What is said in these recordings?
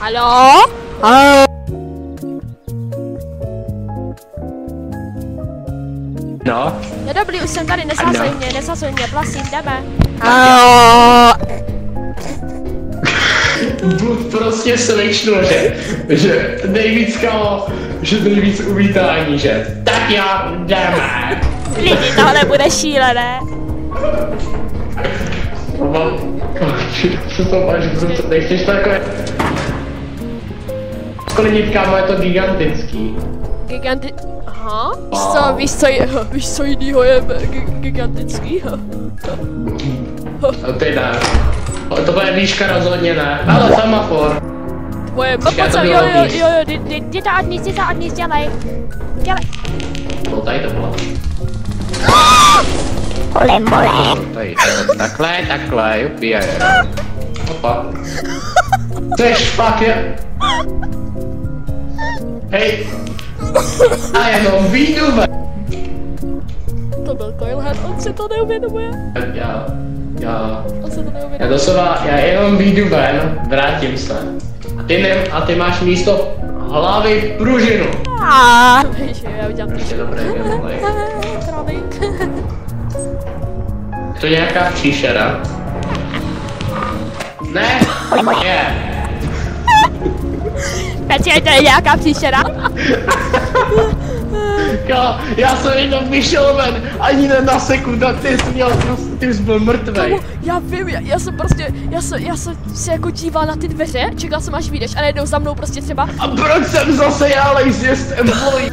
Haló? Haló? No. No dobrý, už jsem tady, nesazuj mě, prosím, jdeme. Haló? Prostě slyšno, že nejvíc kamo, že nejvíc uvítání, že tak jo, jdeme. Lidi, tohle bude šílené. Co to máš, nechceš takové... Sklenit, kámo, je to gigantický. Aha, víš co jinýho je gigantický? No ty ne. To bude výška rozhodně ne, ale semafor. Tvoje mrpoce, jo, jdi to odníst, dělej. No tady to bylo. Mole. Tady, takhle, jupi, opa. Chceš fakt je... Hej. A jenom výjdu ven. To byl Coilhead, on si to neuvědomuje. On se to neuvědomuje. Já jenom výjdu ven, vrátím se. A ty máš místo hlavy pružinu. Víš, já udělám Prostě dobré gameplay. Trolík. To nějaká příšera? Ne! Je! Peci, to je nějaká příšera? Já jsem jenom vyšel ven, ani ne na sekundu, ty jsi byl mrtvej. Já vím, já jsem se jako díval na ty dveře, čekal jsem až vyjdeš a najednou za mnou prostě třeba... A proč jsem zase já laziest employee?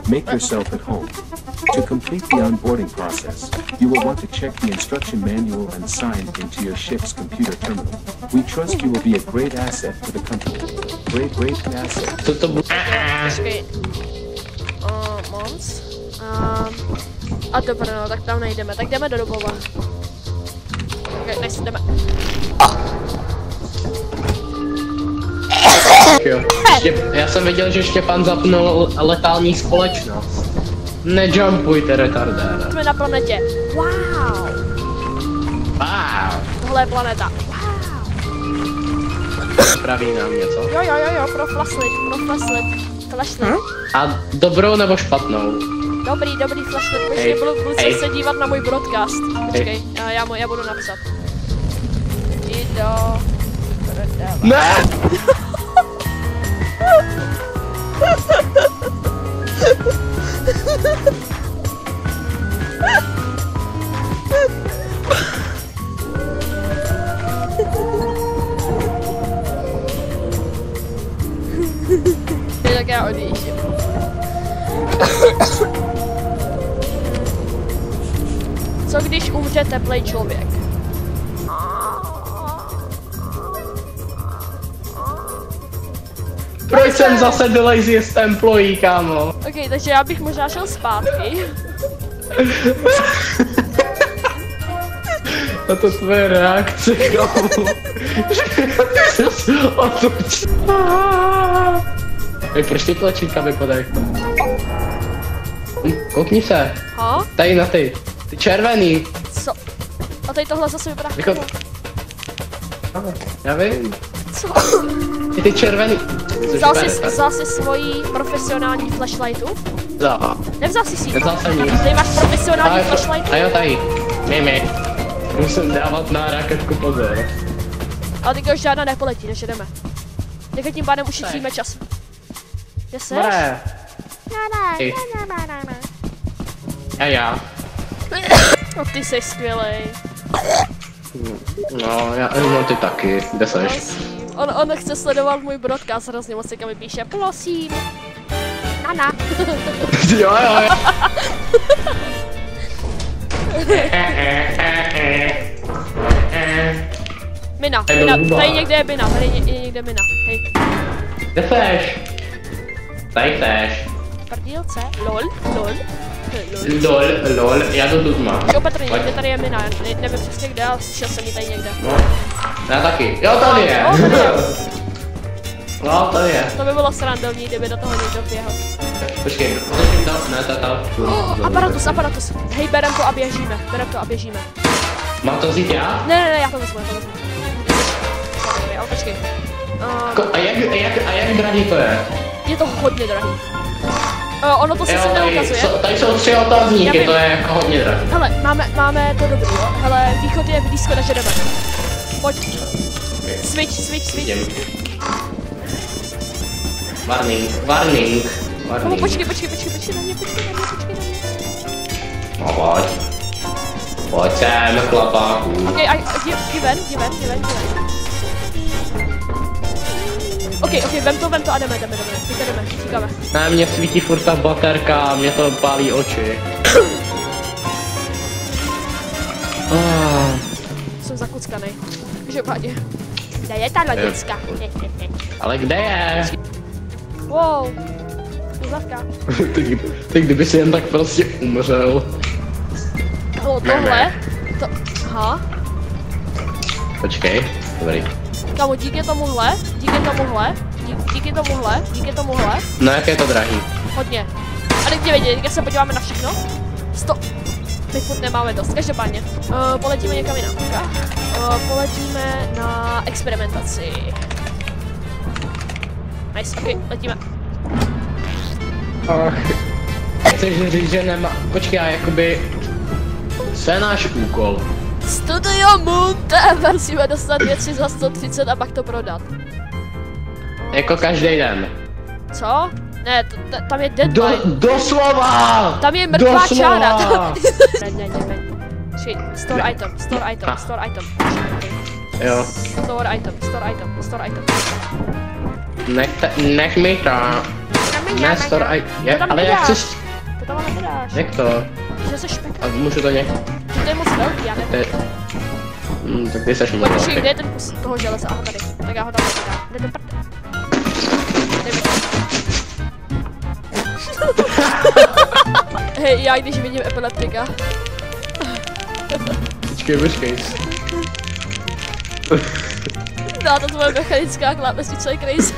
Make yourself at home. To complete the onboarding process, you will want to check the instruction manual and sign into your ship's computer terminal. We trust you will be a great asset to the company. Great asset. Co to bylo? Počkej. Mons. A dobré, no, tak tam nejdeme, tak jdeme do domova. Ok, než jdeme. Jo. Já jsem věděl, že Štěpán zapnul letální společnost. Nejumpujte, retardére. Jsme na planetě. Wow. Tohle je planeta. Wow. Praví nám něco. Jo, pro flashlight. A dobrou nebo špatnou? Dobrý flashlight, počkej, budu se dívat na můj broadcast. Počkej, já budu napsat. Jdi do... Ne! Tak já odjíždím. Co když umře teplej člověk? Proč jsem zase the laziest employee, kámo? Ok, takže já bych možná šel zpátky. A to tvoje reakce, kámo. Že jsi otočil. Proč ty tlačítka vypadají? Koukni se. Ha? Tady na ty červený. Co? A tady tohle zase vypadá Jako... Já vím. Co? Ty červený. Vzal jsi svoji profesionální flashlightu? Za. Nevzal jsi si. Nevzal jsem nic. Tady máš profesionální flashlightu? A jo, tady. Mimi. Musím dávat na raketku pozor. Ale teďka už žádná nepoletí, než jdeme. Teďka tím pádem ušetříme čas. Kde seš? Ne. A já. No ty jsi skvělej. No ty taky. Kde seš? On chce sledovat můj broadcast, hrozně moc mi píše, prosím. Nana. Jo. Mina, tady někde je Mina, Mina, hej. Kde seš? Tady seš. Prdílce, Lol, já to tu mám. Jo, Petr, někde tady je Mina, nevím přesně kde, ale slyšel jsem ji tady někde. No, já taky. Jo, tady je. No, to je. To by bylo srandovní, kdyby do toho někdo běhl. Počkej, položím to, ne, to. Aparatus. Hej, berem to a běžíme. Mám to vzít já? Ne, já to vezmu. Ale počkej. A jak drahý to je? Je to hodně drahý. Ono to sice neukazuje. Tady jsou 3 otazníky, to je jako hodně drahý. Hele, máme to dobrý, jo. Hele, východ je blízko, takže jdeme. Pojď. Okay. Switch. Warning. Počkej na mě. No, pojď sem, chlapáku. Okej, jdi ven. Okej, vem to a jdeme. Říkáme. Ne, mě svítí furt ta baterka, mě to pálí oči. Jsem zakuckanej. Každopádně. Kde je ta lodička? Ale kde je? Wow. Uzavka. Ty kdyby si jen tak prostě umřel. Tohle? Aha. Počkej, dobrý. Kámo, díky tomuhle. No jak je to drahý? Hodně. A teď vědět, když se podíváme na všechno. My furt nemáme dost, každopádně. Poletíme někam jinam. Poletíme na experimentaci. Nice, ok, letíme. Ach, chceš říct, že nemá... Počkej, a jakoby... Co je náš úkol? Studio Monte! Musíme dostat věci za 130 a pak to prodat. Jako každý den. Co? Ne, tam je deadline. Doslova! Tam je mrtvá čára. Ne. Store item. Jo. Store item. Nech mi to. Ne, store item. Ale jak chceš... To tam ale nedáš. Jak to? Že se špeka. A můžu to nějak... To je moc velký, já nevím. Tak ty seš moc Počkej, velký. kde je ten kus toho železa? Aha, tady. Tak já ho tam nedám. Jde do prde. Dej mi to. Hej, já když vidím epileptika. Počkej. No, to tvoje mechanická klávesnice je crazy.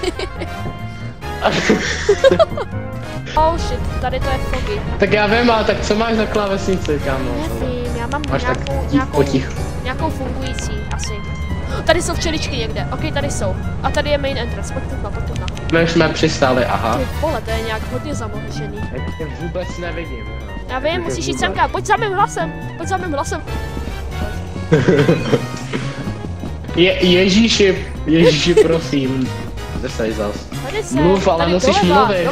Oh shit, tady to je foggy. Tak já vím, ale tak co máš za klávesnici, kámo? Nevím, já mám Máš nějakou fungující, asi. Tady jsou včeličky někde, ok, tady jsou. A tady je main entrance, pojď tu. My už jsme přistáli, aha. Ty vole, to je nějak hodně zamlžený. Já tě vůbec nevidím. Já vím, musíš jít semka, pojď za mým hlasem. Ježíši, prosím. Zde zas. Mluv, ale musíš mluvit.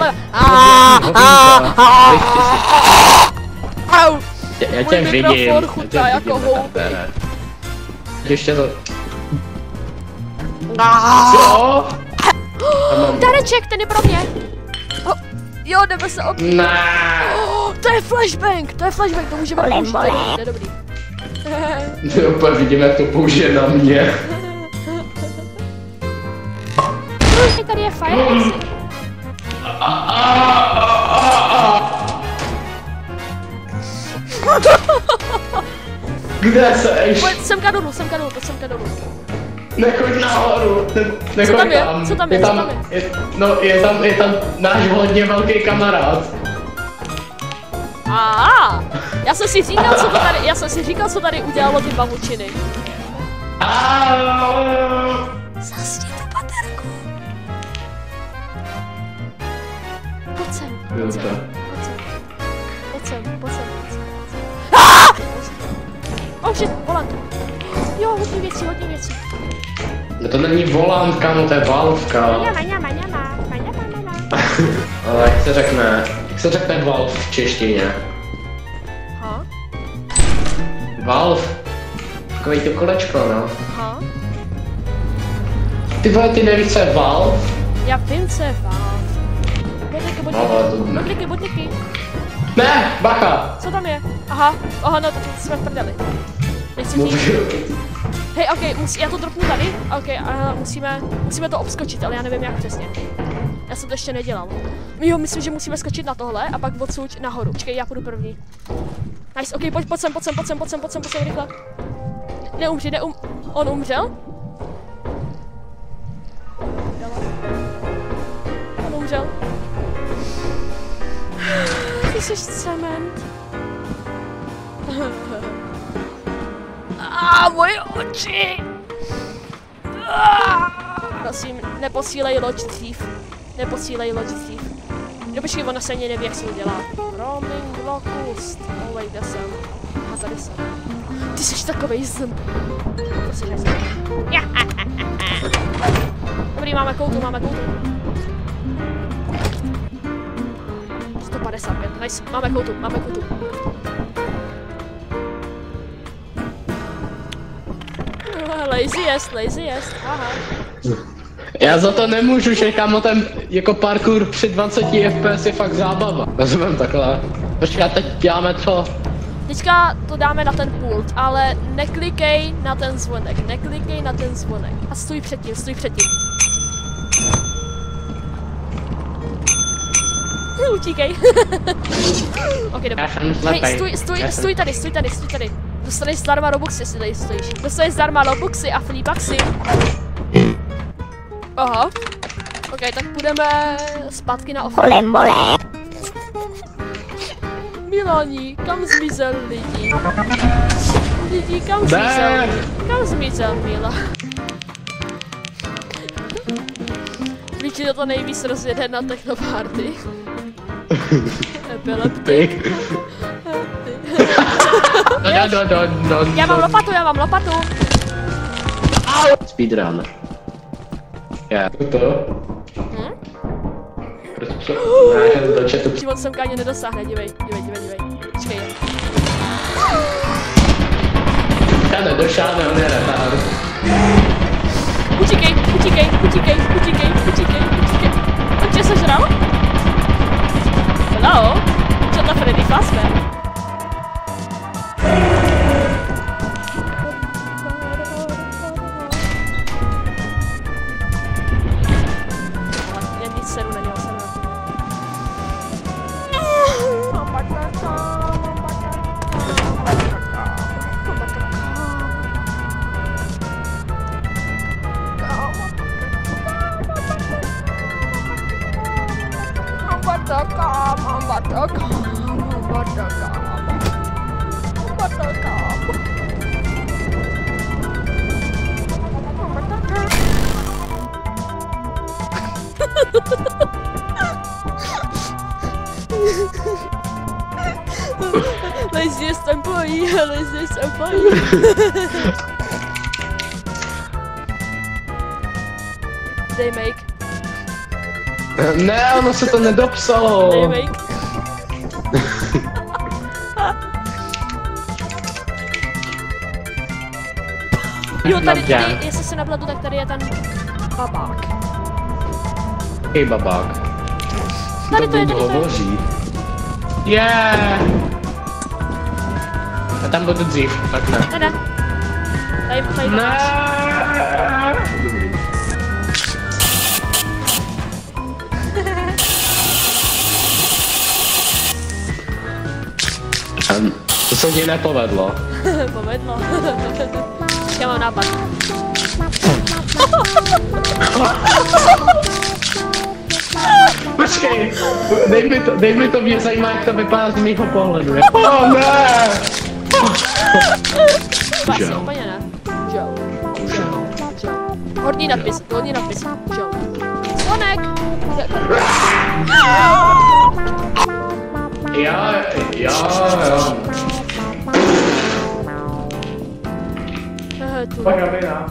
Au! Já tě vidím. Mikrofon chutná jako houby. Ještě to... Co? Dareček, ten je pro mě. Jo, jdeme se opít. Ne. To je flashbang, to můžeme použít. To je dobrý. Opět vidím, jak to použije na mě. Tady je fire exit. Kde seš? Pojď semka dolů. Nechoď nahoru, nechoď tam. Co tam je? Je tam náš hodně velký kamarád. Já jsem si říkal, co tady udělalo ty pavučiny. Zasni tu baterku. Pojď sem. Oh shit, volant. Jo, hodně věcí. No to není volant, kámo, to je valvka. Ale jak se řekne valv v češtině? Aha. Valv. Takový to kolečko, no. Aha. Ty vole, ty nevíš, co je valv? Já vím, co je valv. Bodliky. Ne, bacha! Co tam je? Aha, no to jsme v prdeli. Hej, ok, já to dropnu tady. Ok, musíme to obskočit, ale já nevím jak přesně. Já jsem to ještě nedělal. Jo, myslím, že musíme skočit na tohle a pak odsud nahoru. Počkej, já půjdu první. Nice, ok, pojď sem, rychle. On umřel? zemřel. Ty jsi cement. Moje oči! Prosím, neposílej loď dřív. Neposílej loď dřív. No počkej, ona se ani neví, jak se to dělá. Roaming locust. Oh wait, kde jsem? Aha, tady jsem. Ty jsi takovej zm. To jsi hezký. Dobrý, máme koutu, máme koutu. 155, nice, máme koutu, máme koutu. Lazy jest, aha. Já za to nemůžu, že kámo ten jako parkour při 20 FPS je fakt zábava. Rozumím takhle. Počkej, teď děláme co? Teďka to dáme na ten pult, ale neklikej na ten zvonek, neklikej na ten zvonek. A stůj před tím, stůj před tím. Utíkej. Ok, dobrý. Hej, stůj tady. Dostaneš zdarma robuxy, jestli tady stojíš. Dostaneš zdarma robuxy a freebucksy. Aha. Ok, tak půjdeme zpátky na office. Milani, kam zmizel lidi? Lidi, kam zmizel? Kam zmizel Mila? Víš, že to nejvíc rozjede na technoparty? Epileptik. Já mám lopatu. Speedrun. Já to. Život semka ani nedosáhne, dívej. Počkej. Já nedošáhne, on je retard. Utíkej. On tě sežral? Hello? Co to Freddy Fazbear? Já nic seru na něho, Laziest employee. They make. Ne, ono se to nedopsalo. They make. Jo, tady, jestli se nabledu, tak tady je ten babák. Hej, babák. Tady to je, hovoří. Yeah! A tam budu dřív, tak ne. Ne. Tady ne. To se ti nepovedlo. Povedlo. Já mám nápad. Počkej, dej mi to, mě zajímá, jak to vypadá z mýho pohledu. Oh ne! Vlastně úplně ne. Joe. Hodný nadpis. Joe. Slonek! Jo. Tu. Pak Amina.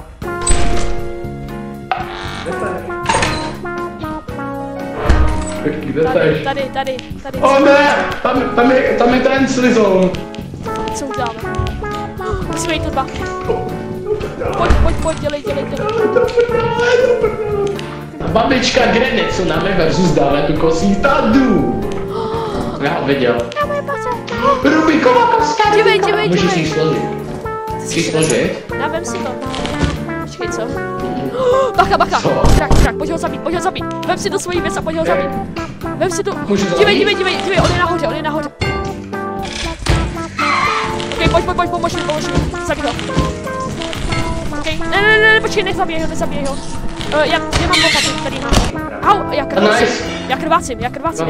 Kde jsi? Tady. Oh ne! Tam je ten slizon. Co uděláme? Musíme jít dva. Pojď, dělej. Babička Granny, co nám je versus dále tu kosí tadu. Já ho viděl. Rubikova koska. Dívej. Můžeš ji složit. Chci složit? Já vem si to. Počkej, co? Bacha. Krak, pojď ho zabít. Vem si to svojí věc a pojď ho zabít. Vem si tu. Dívej, on je nahoře. Okej, pojď, pomož mi. Zabij ho. Okej, ne, počkej, nezabijej ho. Já mám lopaty, který mám. Au, já krvácím. Nice. Já krvácím, já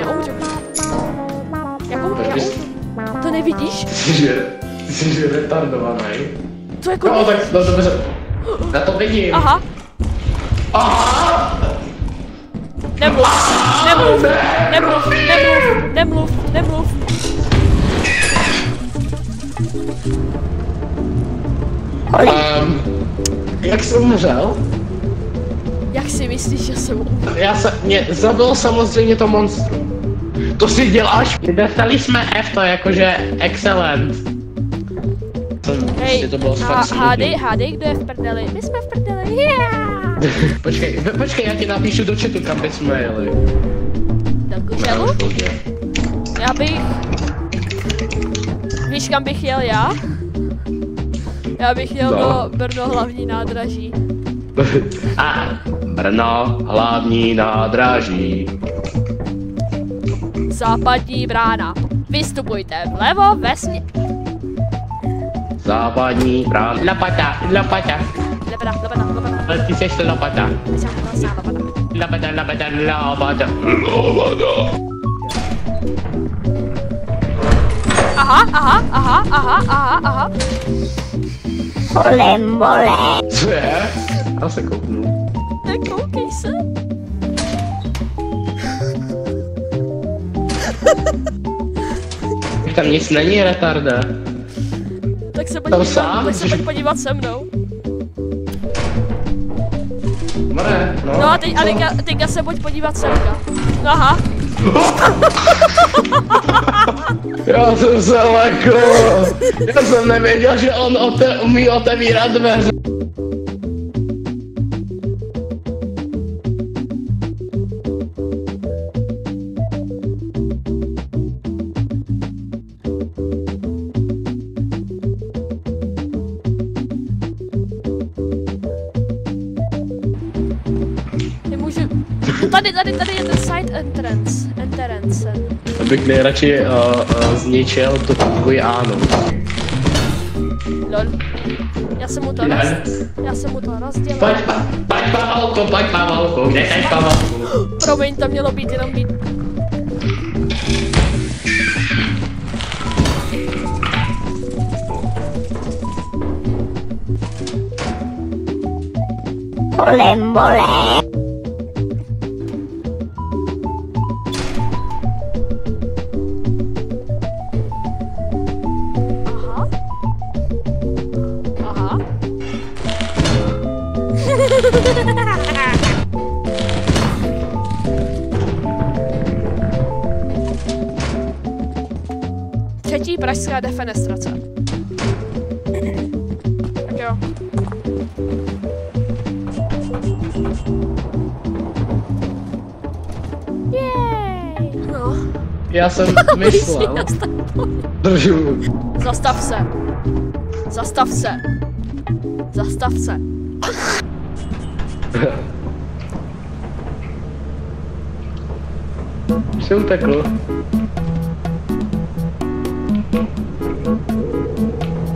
umřu. Já umřu. To nevidíš? Ty jsi retardovaný. To jako... No tak, no dobře. Já to vidím. Aha. Aha. Nemluv. Jak jsi umřel? Jak si myslíš, že jsem umřel? Mě zabil samozřejmě to monstrum. To si děláš? Dostali jsme F, to jakože excellent. Hej, to bylo fakt hádej, kdo je v prdeli? My jsme v prdeli, yeah! Počkej, já ti napíšu do chatu, kam bychom jeli. Do Kušelu? Já bych... Víš, kam bych jel já? Já bych jel do Brno hlavní nádraží. A Brno hlavní nádraží. Západní brána. Vystupujte vlevo, Západní brána. Lopata. Lepeda. Ale ty seš to lopata. Lopata. Aha. Mole. Co je? Já se kouknu. Nekoukej se. Tam nic není, retarde. Tak se Tam sám? pojď podívat se mnou. More, no. No a teďka se pojď podívat semka. Aha. Já jsem se lekl. Já jsem nevěděl, že on umí otevírat dveře. Tady je ten side entrance. Bych nejradši zničil tu tvůj ánu. Lol. Já jsem mu to rozdělil. Pojď Pavelko, kde jsi Pavelku? Promiň, to mělo být jenom být. Mole. Aha. Třetí pražská defenestrace. Tak jo. Jej. No. Já jsem myslel. Držu. Zastav se. Jsi utekl.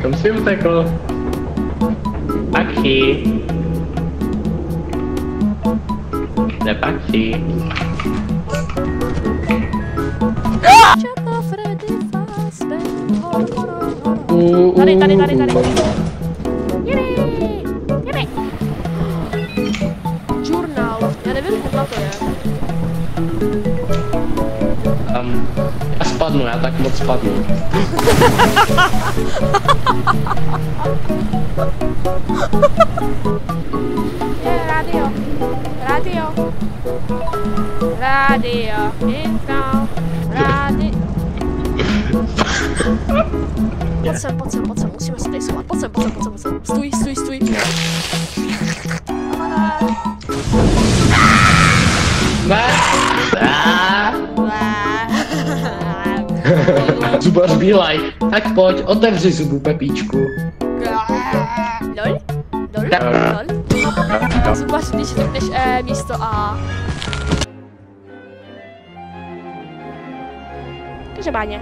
Kam jsi utekl? Paxi. Nepaxi. Tady. Jede. Žurnál. Já nevím, kdo to je. Já spadnu, já tak moc spadnu. Je rádio. Info. Rádio. Pojď sem, musíme se tady schovat. Pojď sem. Stůj. Zubař bílaj. Tak pojď, otevři zubu, Pepíčku. Lol. Zubař, když řekneš místo A. Takže báně.